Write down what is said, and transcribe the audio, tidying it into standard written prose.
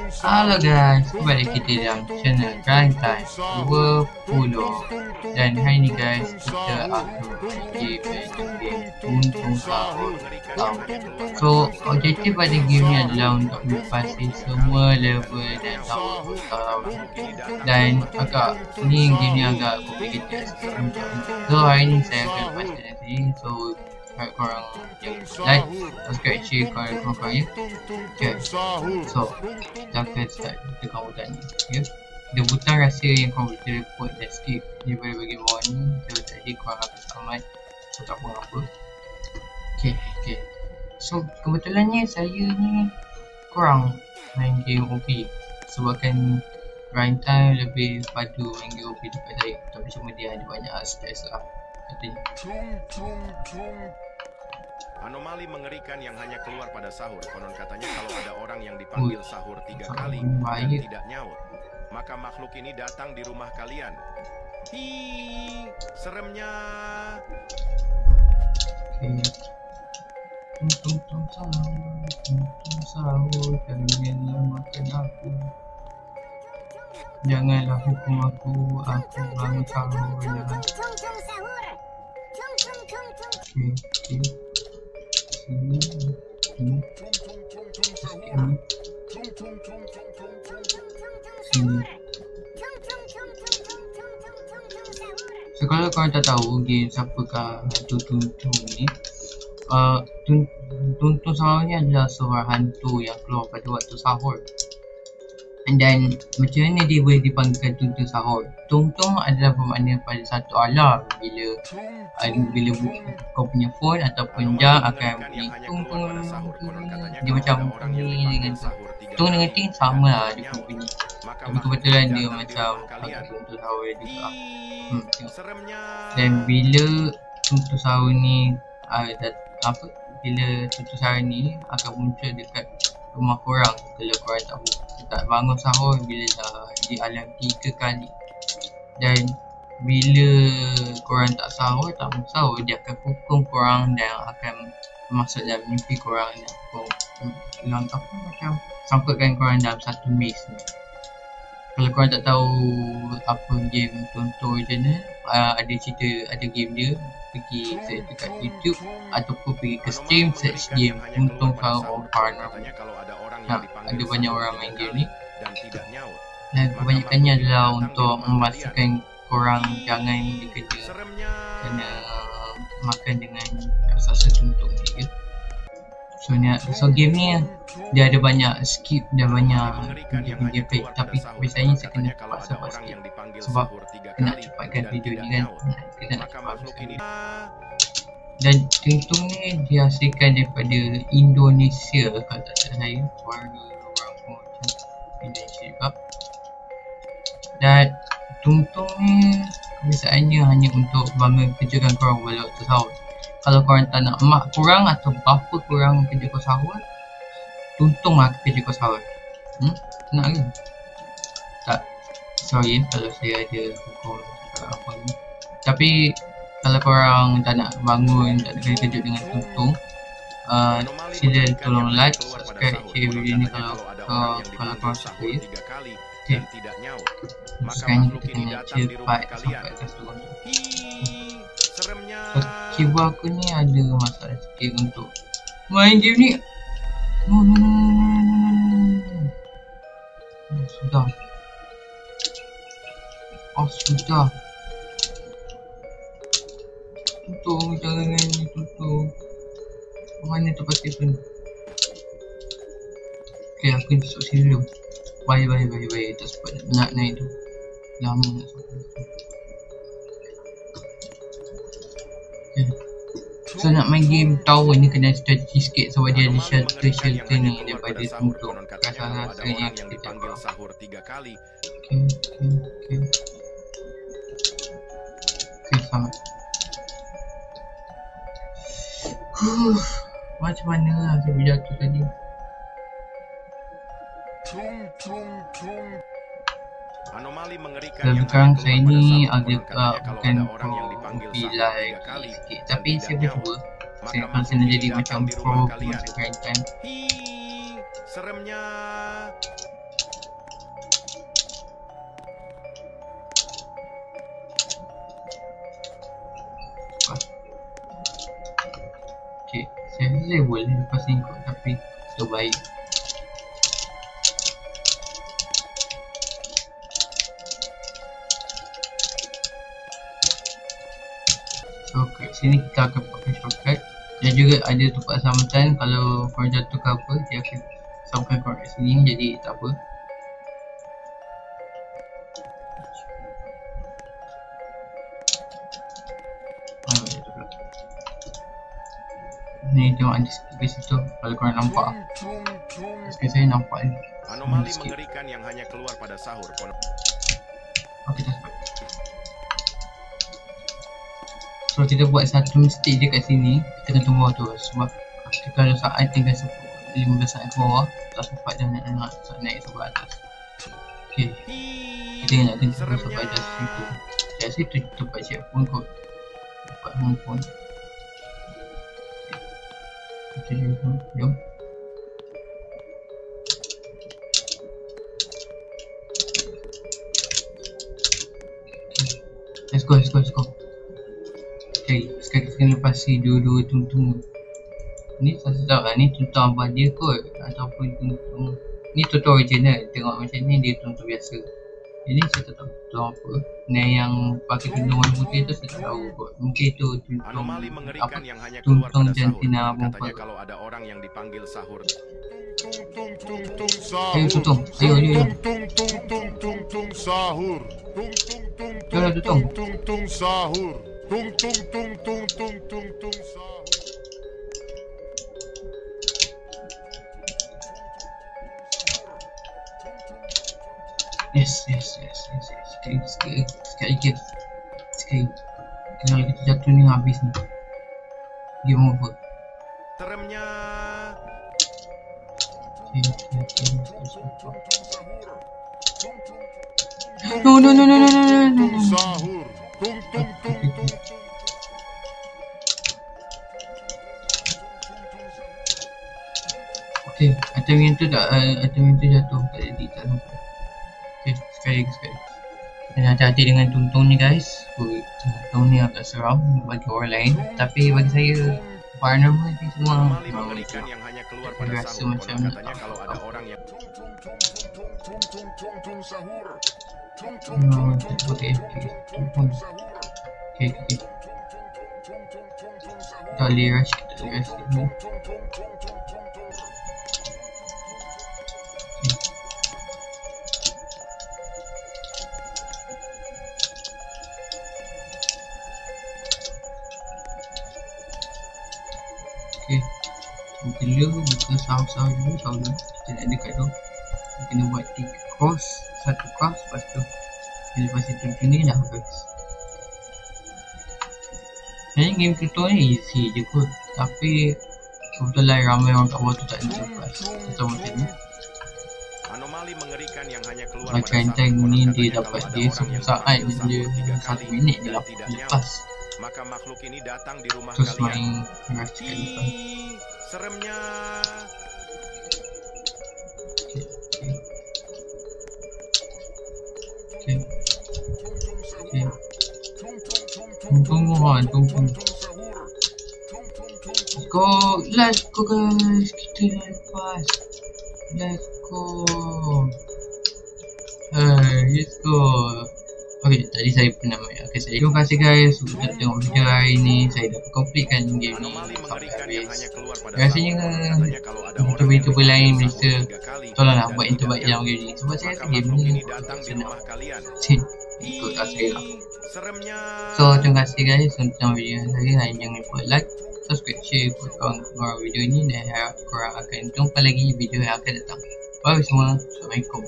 Halo guys, kembali kita dalam channel Rantai 20. Dan hari ni guys, kita akan pergi game Tuntung Sahur. So, objektif pada game ni adalah untuk mempasi semua level dan tower. Dan agak, ni game ni agak complicated sikit. So, hari ni saya akan lepaskan nanti. So, harap korang like, subscribe, share korang ya. Okay, so kita akan start tekan butang ni ya. Ada butang rahsia yang korang boleh teleport dan skip daripada bagian bawah ni. Kalau tak ada korang akan selamat. So tak apa-apa. Okay. So kebetulannya saya ni kurang main game OP, sebabkan Rantai lebih padu main game OP daripada saya. Tapi cuma dia ada banyak stress lah katanya. Anomali mengerikan yang hanya keluar pada sahur. Konon katanya kalau ada orang yang dipanggil sahur 3 kali dan tidak nyaut, maka makhluk ini datang di rumah kalian. Hi, seremnya. Tuntung sahur, janganlah makan aku. Janganlah hukum aku bangun sahur. Okay. So kalau korang tak tahu game siapakah hantu Tuntung ni, Tuntung Sahur ni adalah seorang hantu yang keluar pada waktu sahur. Dan macam mana dia boleh dipanggilkan Tuntung Sahur? Tuntung adalah bermakna pada satu alarm bila kau punya phone ataupun jam akan bunyi tung. Dia macam bunyi dengan tung dengan ting sama lah dia pun bunyi. Tapi kebetulan dia macam Tuntung Sahur juga. Dan bila Tuntung Sahur ni bila Tuntung Sahur ni akan muncul dekat rumah korang kalau korang tak bangun sahur bila dah di alam 3 kali. Dan bila korang tak bangun sahur, dia akan hukum korang dan akan masuk dalam mimpi korang dan macam sampaikan korang dalam satu maze ni. Kalau korang tak tahu apa game Tuntung je ni, ada game dia, pergi search dekat YouTube ataupun pergi ke Steam, search game Tuntung Sahur on Partner. Ada banyak orang main game ni dan kebanyakannya adalah untuk memastikan korang jangan dikejar kena makan dengan raksasa Tuntung ni. So game ni dia ada banyak skip dan banyak gameplay, tapi biasanya saya kena paksa sikit sebab kena cepatkan video ni kan, kita nak cepat sikit. Dan Tuntung ni dihasilkan daripada Indonesia kalau tak salah saya, warga orang macam Indonesia juga. Dan Tuntung ni kebiasaannya hanya untuk bangun kerjakan korang pada waktu sahur. Kalau korang tak nak mak korang atau bapa korang kerja kau sahur, Tuntung lah kerja kau sahur. Nak ke? Tak, sorry kalau saya ada hukum apa ni. Tapi kalau korang tak nak bangun, tak nak kena kejut dengan Tuntung, sila tolong like, subscribe, share video ni kalau korang suka ya. Okay. Sekarang kita kena cepat sampai ke Tuntung. So, keyboard aku ni ada masalah sikit untuk main game ni. Sudah. Tuntung, jangan Tuntung. Mana tu pasti pun. Okay, aku masuk sini dulu. Bye. Tak sempat nak naik tu. Lama nak sampai. Okay. So nak main game tower ni kena strategi sikit sebab dia ada shelter ni daripada Tuntung. Rasa-rasanya kita tak sahur 3 kali. Okay, selamat. Macam mana lah saya berjatuh tadi. Anomali mengerikan dan sekarang saya ni agak bukan pro like sikit, tapi saya bercuba. Saya akan senang jadi macam pro macam kan. Seremnya. lepas ni kot, tapi terbaik. So kat sini kita akan pakai shortcut. Dan juga ada tempat selamatan, kalau korang jatuh ke apa, dia akan sambungkan korang kat sini, jadi tak apa. Ni tengok ada di situ kalau korang nampak. Sekarang saya nampak ni. Anomali mengerikan yang hanya keluar pada sahur. Okey, dah sampai. So kita buat satu mistake je kat sini. Kita kena tunggu tu sebab kalau saat tinggal 15 saat ke bawah, tak sempat dah nak naik sampai atas. Okey, kita nak tengok sampai atas situ. Kat situ tempat checkpoint kot, tempat home phone. Okay, jom. Let's go. Okay, sekarang kita kena lepasi dua-dua tung-tung. Ni saya tak tahu lah, ni tung-tung abadi kot ataupun tung-tung. Ni tung-tung original, tengok macam ni dia tung-tung biasa. Ini saya tak tahu tung apa. Ni yang pakai tung-tung warna putih tu saya tak tahu kot. Mungkin itu tung-tung apa, tung-tung jantina apa. Kalau ada orang yang dipanggil sahur. Ayo tung-tung, ayo. Tung sahur. Jomlah tung-tung. Tung sahur. Tung sahur. Yes. Sekali lagi. Kalau kita jatuh ni habis ni. Game over. Teremnya. No. Sahur. Okay, item yang tu jatuh. Tak jadi, tak nampak. Okay, sekali lagi. Dan hati-hati dengan tung-tung ni guys. Tung-tung ni agak seram bagi orang lain, tapi bagi saya paranormal ni semua mengerikan yang hanya keluar pada rasa sahur. macam Katanya kalau ada orang yang Okay. Kita boleh rush ni. Okay, buka sahur dulu. Kita nak dekat tu, kita kena buat 3 cross, 1 cross, lepas tu lepas itu ni dah habis. Sebenarnya game tutorial ni easy je kot, tapi kebetulan ramai orang kat bawah tu tak ada lepas atau macam ni. anomali mengerikan yang hanya keluar Macam pada tank sahur. ni Katanya dia kalau dapat ada dia orang 1 yang saat dipanggil dia sahur 3 1 kali minit dia dan tidak lepas. maka makhluk ini datang di rumah Terus kalian. main rush kat depan. Seremnya. Okay. Tunggu. Let's go guys, kita dah lepas. Let's go. Okay, tadi saya pernah main. Okay, terima kasih guys sudah tengok video hari ni. Saya dah completekan game ni sampai habis. Rasanya YouTuber lain Malaysia tolonglah buat yang terbaik dalam game ni, sebab saya rasa game ni senang. Ikut saya lah. So terima kasih guys untuk tonton video saya. Jangan lupa like, subscribe, share buat korang video ni, dan harap korang akan jumpa lagi video yang akan datang. Bye semua. Assalamualaikum.